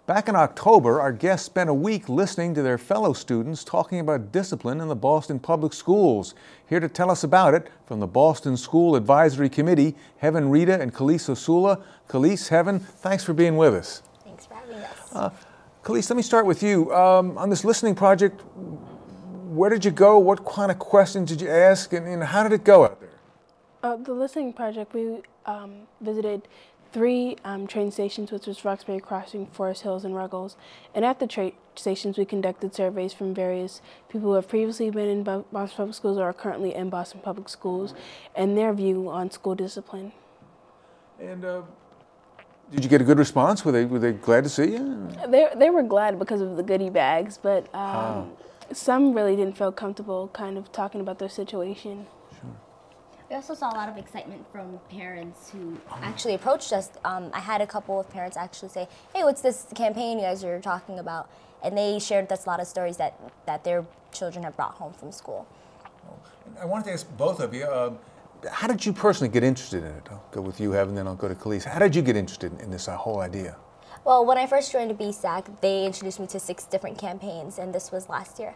Back in October, our guests spent a week listening to their fellow students talking about discipline in the Boston Public Schools. Here to tell us about it, from the Boston School Advisory Committee, Heaven Rita and Khalees Osula. Khalees, Heaven, thanks for being with us. Thanks for having us. Khalees, let me start with you. On this listening project, where did you go? What kind of questions did you ask? And how did it go out there? The listening project, we visited 3 train stations, which was Roxbury Crossing, Forest Hills, and Ruggles. And at the train stations, we conducted surveys from various people who have previously been in Boston Public Schools or are currently in Boston Public Schools, and their view on school discipline. And did you get a good response? Were they glad to see you? They were glad because of the goodie bags, but some really didn't feel comfortable kind of talking about their situation. We also saw a lot of excitement from parents who actually approached us. I had a couple of parents actually say, hey, what's this campaign you guys are talking about? And they shared with us a lot of stories that their children have brought home from school. I wanted to ask both of you, how did you personally get interested in it? I'll go with you, Heaven, then I'll go to Khalees. How did you get interested in this whole idea? Well, when I first joined the BSAC, they introduced me to 6 different campaigns, and this was last year.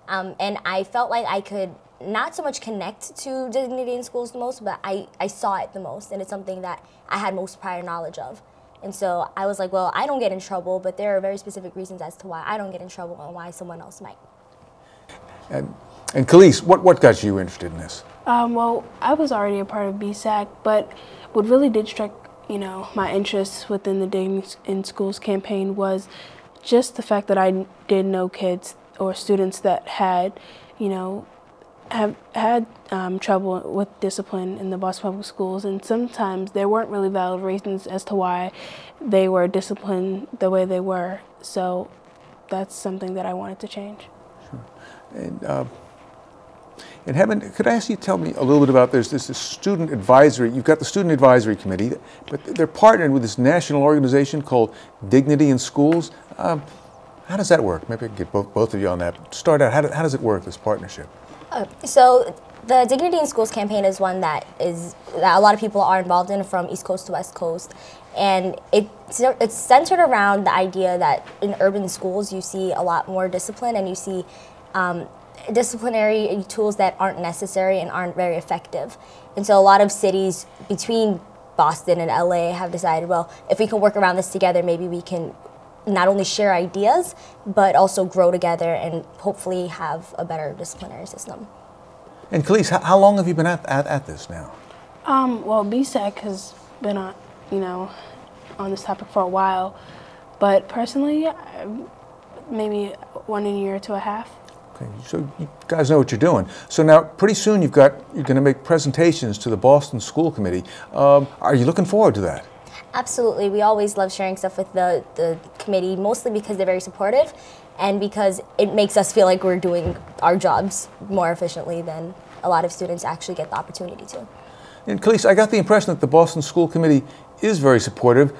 And I felt like I could not so much connect to dignity in schools the most, but I saw it the most, and it's something that I had most prior knowledge of. And so I was like, well, I don't get in trouble, but there are very specific reasons as to why I don't get in trouble and why someone else might. And Khalees, what got you interested in this? Well, I was already a part of BSAC, but what really did strike my interest within the Dignity in Schools campaign was just the fact that I did know kids or students that had, have had trouble with discipline in the Boston Public Schools, and sometimes there weren't really valid reasons as to why they were disciplined the way they were. So that's something that I wanted to change. Sure. And Heaven, could I ask you to tell me a little bit about this student advisory? You've got the Student Advisory Committee, but they're partnered with this national organization called Dignity in Schools. How does that work? Maybe I can get both of you on that. Start out, how does it work, this partnership? So the Dignity in Schools campaign is one that a lot of people are involved in from East Coast to West Coast. And it's centered around the idea that in urban schools you see a lot more discipline, and you see disciplinary tools that aren't necessary and aren't very effective. And so a lot of cities between Boston and LA have decided, well, if we can work around this together, maybe we can not only share ideas, but also grow together and hopefully have a better disciplinary system. And Khalees, how long have you been at this now? Well, BSAC has been on this topic for a while, but personally, maybe 1 year to a half. Okay, so you guys know what you're doing. So now, pretty soon you're going to make presentations to the Boston School Committee. Are you looking forward to that? Absolutely. We always love sharing stuff with the committee, mostly because they're very supportive and because it makes us feel like we're doing our jobs more efficiently than a lot of students actually get the opportunity to. And Khalees, I got the impression that the Boston School Committee is very supportive.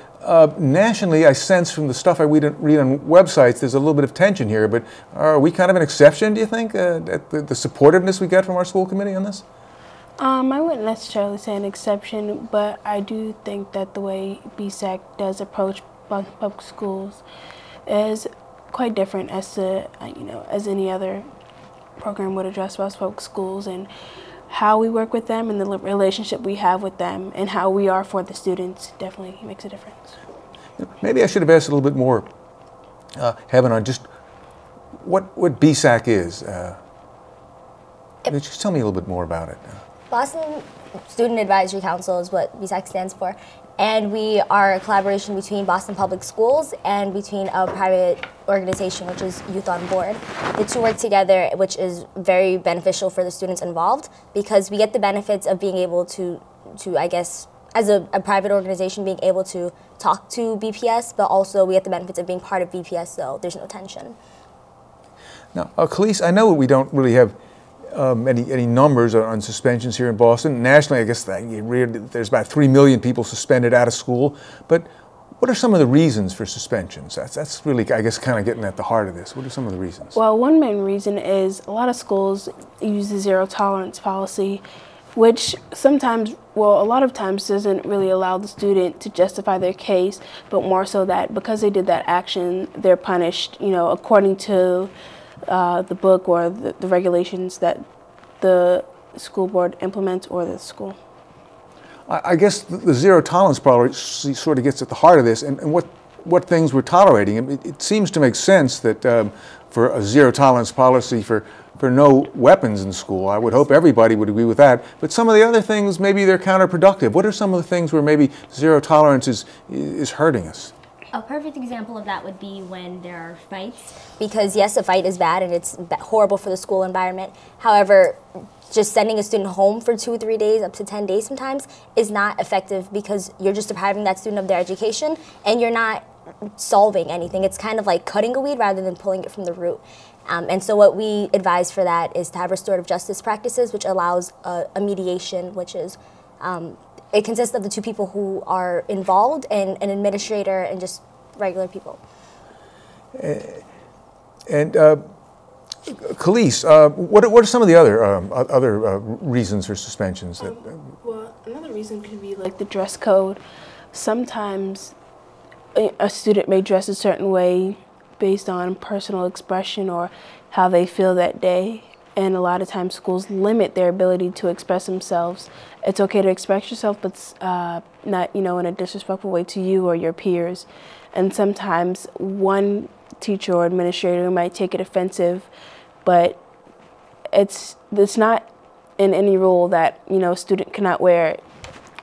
Nationally, I sense from the stuff I read on websites, there's a little bit of tension here, but are we kind of an exception, do you think, at the supportiveness we get from our school committee on this? I wouldn't necessarily say an exception, but I do think that the way BSAC does approach public schools is quite different as to, as any other program would address public schools, and how we work with them and the relationship we have with them and how we are for the students definitely makes a difference. Maybe I should have asked a little bit more, Heaven, on just what BSAC is. Just tell me a little bit more about it. Boston Student Advisory Council is what BSAC stands for, and we are a collaboration between Boston Public Schools and between a private organization, which is Youth on Board. The two work together, which is very beneficial for the students involved, because we get the benefits of being able to I guess, as a private organization, being able to talk to BPS, but also we get the benefits of being part of BPS, so there's no tension. Now, Khalees, I know we don't really have any numbers on suspensions here in Boston. Nationally, I guess there's about 3 million people suspended out of school. But what are some of the reasons for suspensions? That's really, I guess, kind of getting at the heart of this. What are some of the reasons? Well, one main reason is a lot of schools use the zero tolerance policy, which sometimes, well, a lot of times doesn't really allow the student to justify their case, but more so that because they did that action, they're punished, you know, according to the book or the regulations that the school board implements or the school. I guess the zero tolerance policy sort of gets at the heart of this, and what things we're tolerating. It seems to make sense that for a zero tolerance policy for no weapons in school, I would hope everybody would agree with that. But some of the other things, maybe they're counterproductive. What are some of the things where maybe zero tolerance is hurting us? A perfect example of that would be when there are fights. Because yes, a fight is bad and it's horrible for the school environment. However, just sending a student home for 2 or 3 days, up to 10 days sometimes, is not effective because you're just depriving that student of their education and you're not solving anything. It's kind of like cutting a weed rather than pulling it from the root. And so what we advise for that is to have restorative justice practices, which allows a mediation, which is, it consists of the two people who are involved and an administrator and just regular people. And Khalees, what are some of the other reasons for suspensions? Well, another reason could be like the dress code. Sometimes a student may dress a certain way based on personal expression or how they feel that day. And a lot of times schools limit their ability to express themselves. It's okay to express yourself, but not, you know, in a disrespectful way to you or your peers. And sometimes one teacher or administrator might take it offensive, but it's not in any rule that, you know, a student cannot wear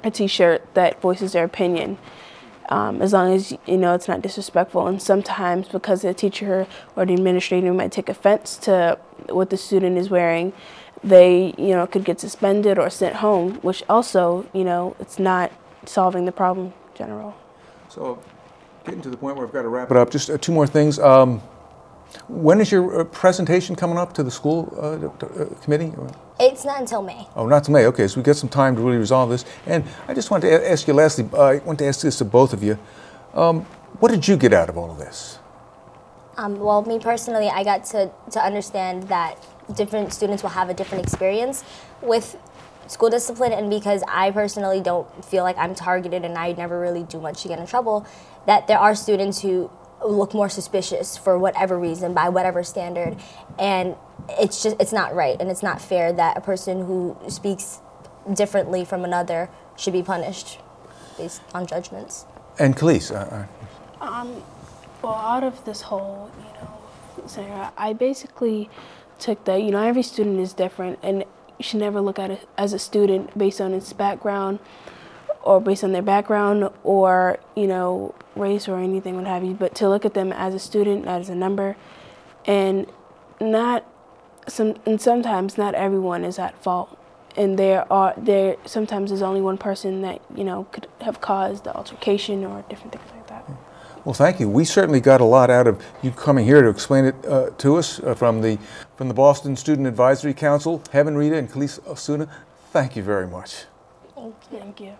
a t-shirt that voices their opinion. As long as, you know, it's not disrespectful. And sometimes because the teacher or the administrator might take offense to what the student is wearing, they, you know, could get suspended or sent home, which also, you know, it's not solving the problem in general. So getting to the point where I've got to wrap it up, just 2 more things. When is your presentation coming up to the school committee? It's not until May. Oh, not till May. Okay, so we got some time to really resolve this. And I just wanted to ask you lastly, I want to ask this to both of you. What did you get out of all of this? Well, me personally, I got to understand that different students will have a different experience with school discipline, and because I personally don't feel like I'm targeted and I never really do much to get in trouble, that there are students who look more suspicious for whatever reason, by whatever standard, and it's not right and it's not fair that a person who speaks differently from another should be punished based on judgments. And Khalees? Well, out of this whole, you know, scenario, I basically took that, you know, every student is different and you should never look at it as a student based on its background or based on their background or, you know, race or anything, what have you, but to look at them as a student, not as a number, and sometimes not everyone is at fault, and sometimes there's only one person that, you know, could have caused the altercation or different things like that. Well, thank you. We certainly got a lot out of you coming here to explain it to us from the Boston Student Advisory Council. Heaven Rita and Khalees Osuna, thank you very much. Thank you. Thank you.